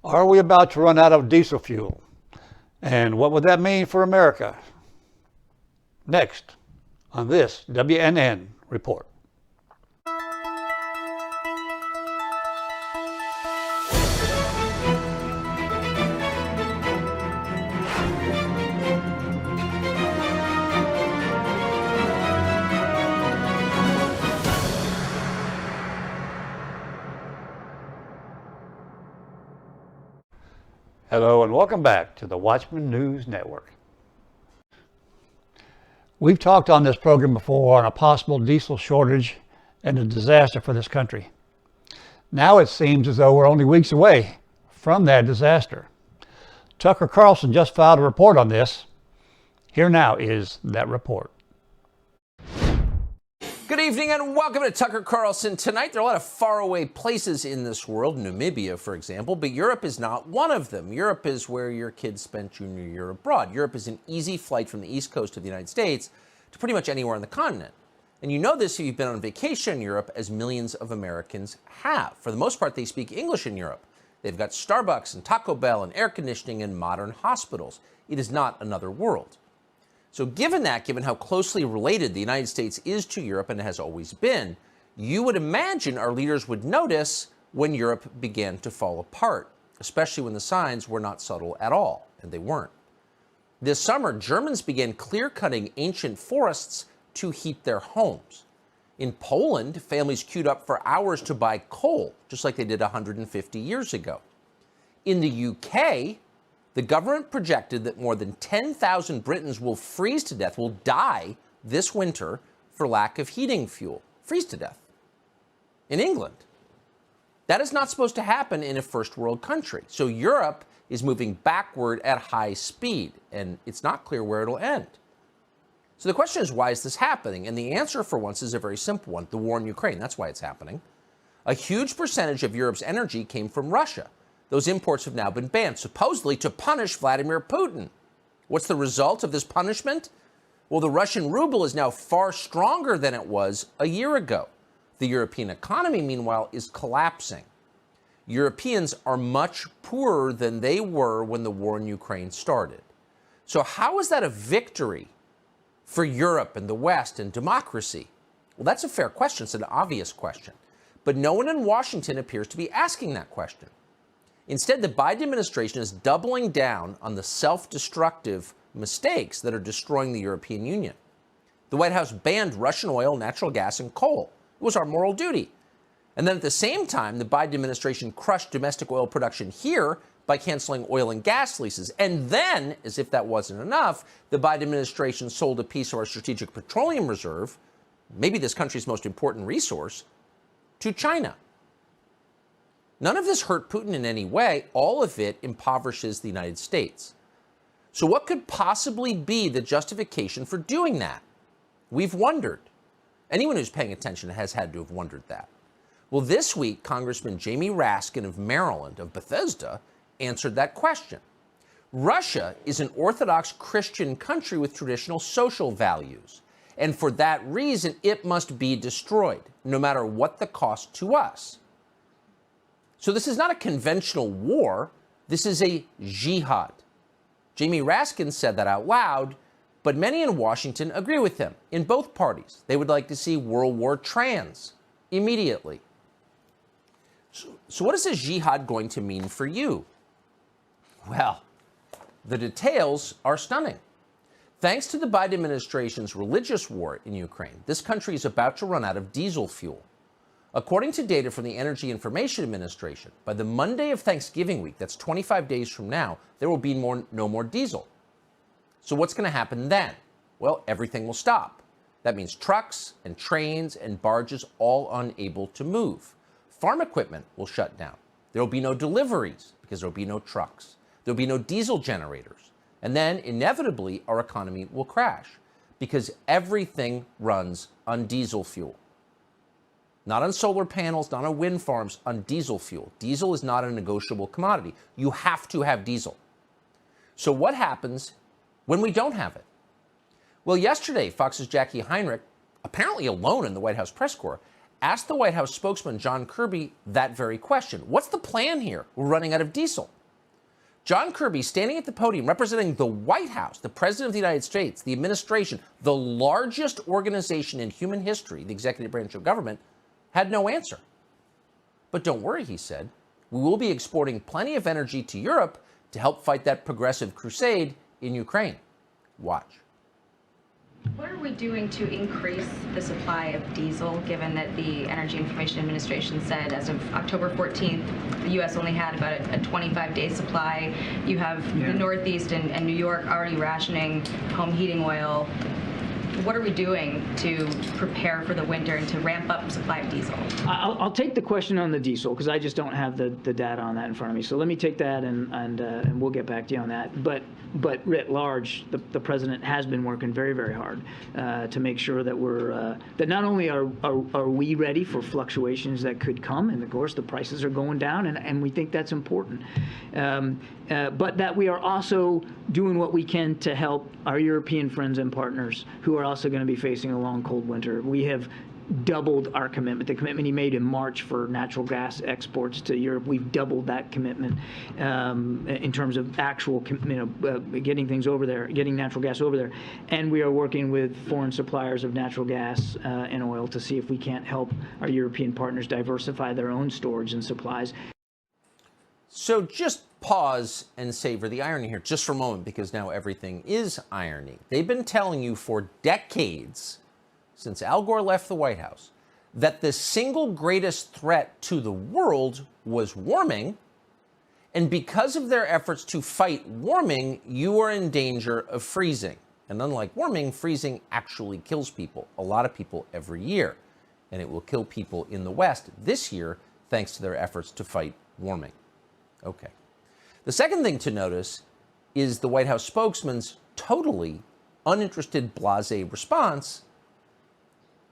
Are we about to run out of diesel fuel? And what would that mean for America? Next on this WNN Report. Hello and welcome back to the Watchman News Network. We've talked on this program before on a possible diesel shortage and a disaster for this country. Now it seems as though we're only weeks away from that disaster. Tucker Carlson just filed a report on this. Here now is that report. Good evening and welcome to Tucker Carlson. Tonight, there are a lot of faraway places in this world, Namibia, for example, but Europe is not one of them. Europe is where your kids spent junior year abroad. Europe is an easy flight from the east coast of the United States to pretty much anywhere on the continent. And you know this if you've been on vacation in Europe, as millions of Americans have. For the most part, they speak English in Europe. They've got Starbucks and Taco Bell and air conditioning and modern hospitals. It is not another world. So given how closely related the United States is to Europe and has always been, you would imagine our leaders would notice when Europe began to fall apart, especially when the signs were not subtle at all, and they weren't. This summer, Germans began clear-cutting ancient forests to heat their homes. In Poland, families queued up for hours to buy coal, just like they did 150 years ago. In the UK, the government projected that more than 10,000 Britons will freeze to death, will die this winter for lack of heating fuel. Freeze to death. In England. That is not supposed to happen in a first world country. So Europe is moving backward at high speed, and it's not clear where it'll end. So the question is, why is this happening? And the answer for once is a very simple one: the war in Ukraine. That's why it's happening. A huge percentage of Europe's energy came from Russia. Those imports have now been banned, supposedly to punish Vladimir Putin. What's the result of this punishment? Well, the Russian ruble is now far stronger than it was a year ago. The European economy, meanwhile, is collapsing. Europeans are much poorer than they were when the war in Ukraine started. So how is that a victory for Europe and the West and democracy? Well, that's a fair question. It's an obvious question. But no one in Washington appears to be asking that question. Instead, the Biden administration is doubling down on the self-destructive mistakes that are destroying the European Union. The White House banned Russian oil, natural gas, and coal. It was our moral duty. And then at the same time, the Biden administration crushed domestic oil production here by canceling oil and gas leases. And then, as if that wasn't enough, the Biden administration sold a piece of our strategic petroleum reserve, maybe this country's most important resource, to China. None of this hurt Putin in any way. All of it impoverishes the United States. So what could possibly be the justification for doing that? We've wondered. Anyone who's paying attention has had to have wondered that. Well, this week, Congressman Jamie Raskin of Maryland, of Bethesda, answered that question. Russia is an Orthodox Christian country with traditional social values. And for that reason, it must be destroyed, no matter what the cost to us. So this is not a conventional war. This is a jihad. Jamie Raskin said that out loud, but many in Washington agree with him, in both parties. They would like to see World War trans immediately. So what is a jihad going to mean for you? Well, the details are stunning. Thanks to the Biden administration's religious war in Ukraine, this country is about to run out of diesel fuel. According to data from the Energy Information Administration, by the Monday of Thanksgiving week, that's 25 days from now, there will be no more diesel. So what's going to happen then? Well, everything will stop. That means trucks and trains and barges all unable to move. Farm equipment will shut down. There will be no deliveries because there will be no trucks. There will be no diesel generators. And then, inevitably, our economy will crash because everything runs on diesel fuel. Not on solar panels, not on wind farms, on diesel fuel. Diesel is not a negotiable commodity. You have to have diesel. So what happens when we don't have it? Well, yesterday, Fox's Jackie Heinrich, apparently alone in the White House press corps, asked the White House spokesman, John Kirby, that very question. What's the plan here? We're running out of diesel. John Kirby, standing at the podium representing the White House, the President of the United States, the administration, the largest organization in human history, the executive branch of government, had no answer. But don't worry, he said. We will be exporting plenty of energy to Europe to help fight that progressive crusade in Ukraine. Watch. What are we doing to increase the supply of diesel, given that the Energy Information Administration said as of October 14th, the U.S. only had about a 25-day supply? You have the Northeast and New York already rationing home heating oil. What are we doing to prepare for the winter and to ramp up supply of diesel? I'll take the question on the diesel because I just don't have the data on that in front of me. So let me take that and we'll get back to you on that. But writ large, the president has been working very, very hard to make sure that we're that not only are we ready for fluctuations that could come, and of course the prices are going down, and we think that's important, but that we are also doing what we can to help our European friends and partners who are also going to be facing a long, cold winter. We have doubled our commitment. The commitment he made in March for natural gas exports to Europe, we've doubled that commitment in terms of actual, getting things over there, getting natural gas over there. And we are working with foreign suppliers of natural gas and oil to see if we can't help our European partners diversify their own storage and supplies. So just pause and savor the irony here just for a moment, because now everything is irony. They've been telling you for decades, since Al Gore left the White House, that the single greatest threat to the world was warming. And because of their efforts to fight warming, you are in danger of freezing. And unlike warming, freezing actually kills people, a lot of people every year. And it will kill people in the West this year, thanks to their efforts to fight warming. Okay. The second thing to notice is the White House spokesman's totally uninterested, blasé response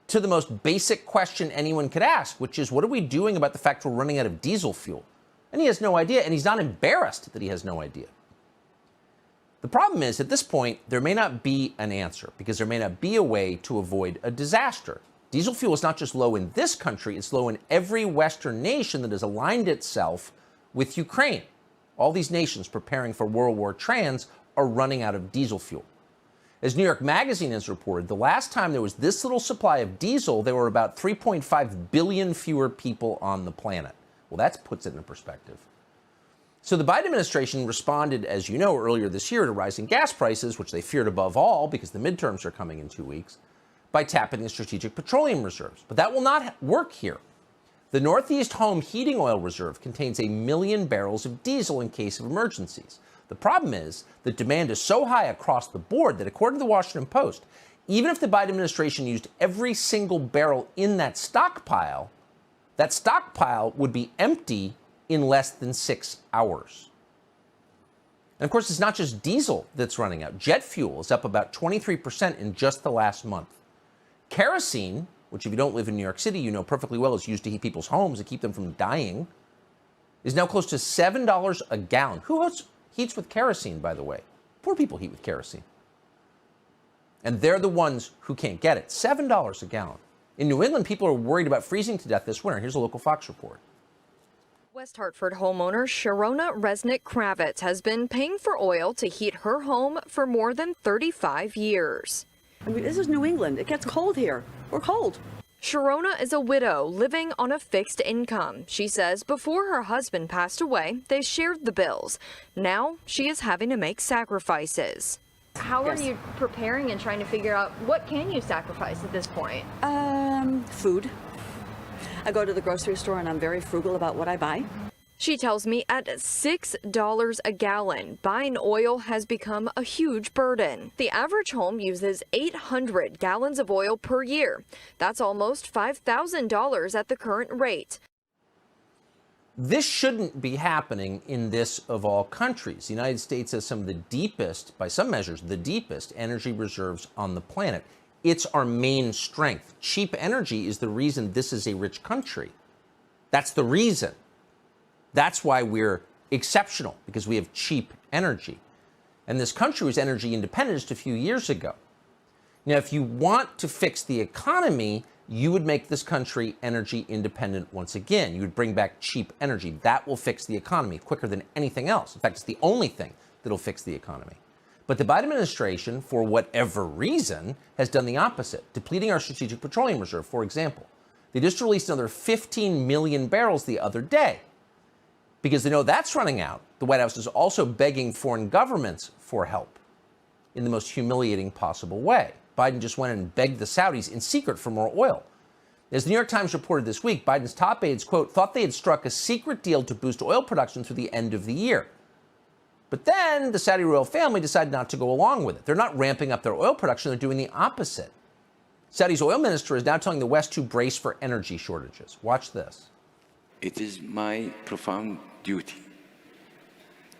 to the most basic question anyone could ask, which is, what are we doing about the fact we're running out of diesel fuel? And he has no idea, and he's not embarrassed that he has no idea. The problem is, at this point, there may not be an answer, because there may not be a way to avoid a disaster. Diesel fuel is not just low in this country, it's low in every Western nation that has aligned itself with Ukraine. All these nations preparing for World War Trans are running out of diesel fuel. As New York Magazine has reported, the last time there was this little supply of diesel, there were about 3.5 billion fewer people on the planet. Well, that puts it in perspective. So the Biden administration responded, as you know, earlier this year to rising gas prices, which they feared above all because the midterms are coming in 2 weeks, by tapping the strategic petroleum reserves. But that will not work here. The Northeast Home Heating Oil Reserve contains 1 million barrels of diesel in case of emergencies. The problem is that demand is so high across the board that, according to the Washington Post, even if the Biden administration used every single barrel in that stockpile would be empty in less than 6 hours. And of course, it's not just diesel that's running out. Jet fuel is up about 23% in just the last month. Kerosene, which if you don't live in New York City, you know perfectly well is used to heat people's homes and keep them from dying, is now close to $7 a gallon. Who else heats with kerosene, by the way? Poor people heat with kerosene. And they're the ones who can't get it. $7 a gallon. In New England, people are worried about freezing to death this winter. Here's a local Fox report. West Hartford homeowner Sharona Resnick-Kravitz has been paying for oil to heat her home for more than 35 years. I mean, this is New England. It gets cold here. We're cold. Sharona is a widow living on a fixed income. She says before her husband passed away, they shared the bills. Now she is having to make sacrifices. How are you preparing and trying to figure out what can you sacrifice at this point? Food. I go to the grocery store and I'm very frugal about what I buy. She tells me at $6 a gallon, buying oil has become a huge burden. The average home uses 800 gallons of oil per year. That's almost $5,000 at the current rate. This shouldn't be happening in this of all countries. The United States has some of the deepest, by some measures, the deepest energy reserves on the planet. It's our main strength. Cheap energy is the reason this is a rich country. That's the reason. That's why we're exceptional, because we have cheap energy. And this country was energy independent just a few years ago. Now, if you want to fix the economy, you would make this country energy independent once again. You would bring back cheap energy. That will fix the economy quicker than anything else. In fact, it's the only thing that'll fix the economy. But the Biden administration, for whatever reason, has done the opposite, depleting our strategic petroleum reserve, for example. They just released another 15 million barrels the other day. Because they know that's running out, the White House is also begging foreign governments for help in the most humiliating possible way. Biden just went and begged the Saudis in secret for more oil. As the New York Times reported this week, Biden's top aides, quote, thought they had struck a secret deal to boost oil production through the end of the year. But then the Saudi royal family decided not to go along with it. They're not ramping up their oil production, they're doing the opposite. Saudi's oil minister is now telling the West to brace for energy shortages. Watch this. It is my profound duty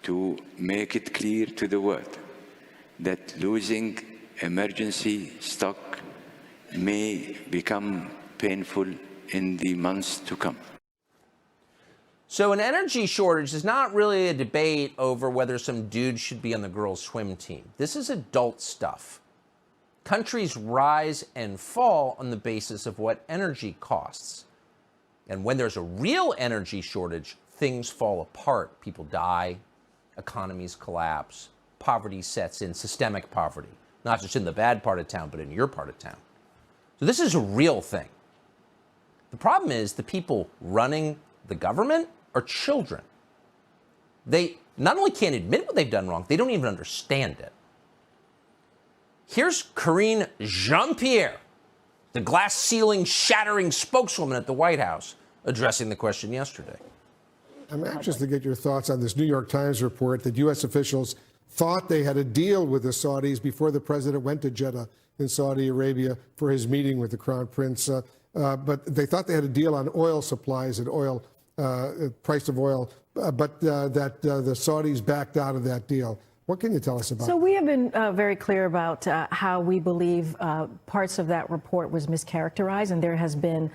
to make it clear to the world that losing emergency stock may become painful in the months to come. So an energy shortage is not really a debate over whether some dude should be on the girls' swim team. This is adult stuff. Countries rise and fall on the basis of what energy costs. And when there's a real energy shortage, things fall apart. People die, economies collapse, poverty sets in, systemic poverty. Not just in the bad part of town, but in your part of town. So this is a real thing. The problem is the people running the government are children. They not only can't admit what they've done wrong, they don't even understand it. Here's Karine Jean-Pierre, the glass ceiling shattering spokeswoman at the White House, addressing the question yesterday. I'm anxious to get your thoughts on this New York Times report that U.S. officials thought they had a deal with the Saudis before the president went to Jeddah in Saudi Arabia for his meeting with the Crown Prince. But they thought they had a deal on oil supplies and oil, price of oil, but that the Saudis backed out of that deal. What can you tell us about So that? we have been very clear about how we believe parts of that report was mischaracterized, and there has been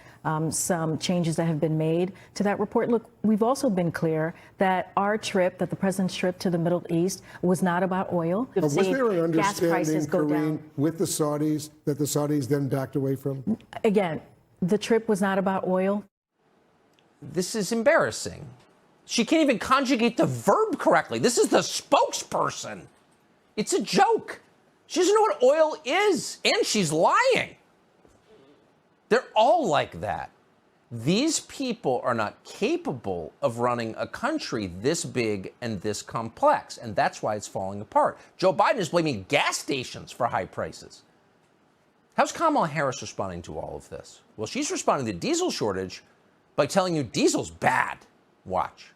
some changes that have been made to that report. Look, we've also been clear that our trip, that the president's trip to the Middle East, was not about oil. Was there an gas prices understanding, go Karine, down. with the Saudis that the Saudis then backed away from? Again, the trip was not about oil. This is embarrassing. She can't even conjugate the verb correctly. This is the spokesperson. It's a joke. She doesn't know what oil is, and she's lying. They're all like that. These people are not capable of running a country this big and this complex, and that's why it's falling apart. Joe Biden is blaming gas stations for high prices. How's Kamala Harris responding to all of this? Well, she's responding to the diesel shortage by telling you diesel's bad. Watch.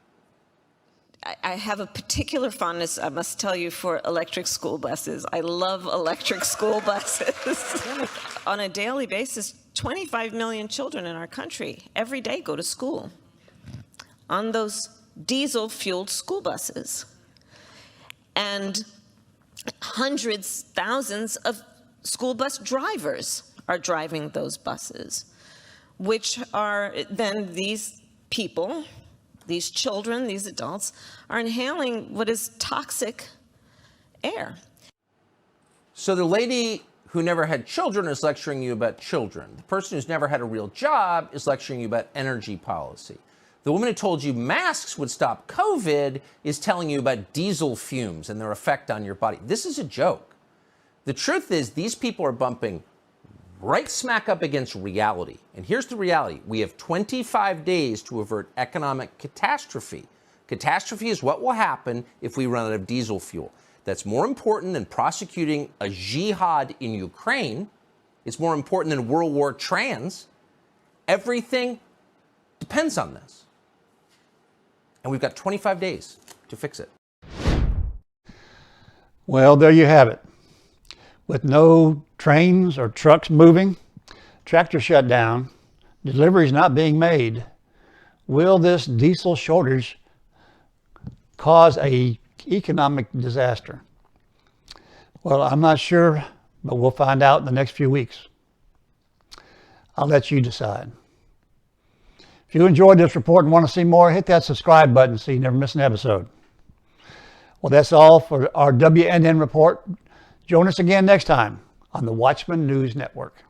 I have a particular fondness, I must tell you, for electric school buses. I love electric school buses. On a daily basis, 25 million children in our country every day go to school on those diesel-fueled school buses. And hundreds, thousands of school bus drivers are driving those buses, which are then these people, these children, these adults, are inhaling what is toxic air. So the lady who never had children is lecturing you about children. The person who's never had a real job is lecturing you about energy policy. The woman who told you masks would stop COVID is telling you about diesel fumes and their effect on your body. This is a joke. The truth is these people are bumping right smack up against reality. And here's the reality. We have 25 days to avert economic catastrophe. Catastrophe is what will happen if we run out of diesel fuel. That's more important than prosecuting a jihad in Ukraine. It's more important than World War trans. Everything depends on this. And we've got 25 days to fix it. Well, there you have it. With no trains or trucks moving, tractors shut down, deliveries not being made, will this diesel shortage cause an economic disaster? Well, I'm not sure, but we'll find out in the next few weeks. I'll let you decide. If you enjoyed this report and want to see more, hit that subscribe button so you never miss an episode. Well, that's all for our WNN Report. Join us again next time on the Watchman News Network.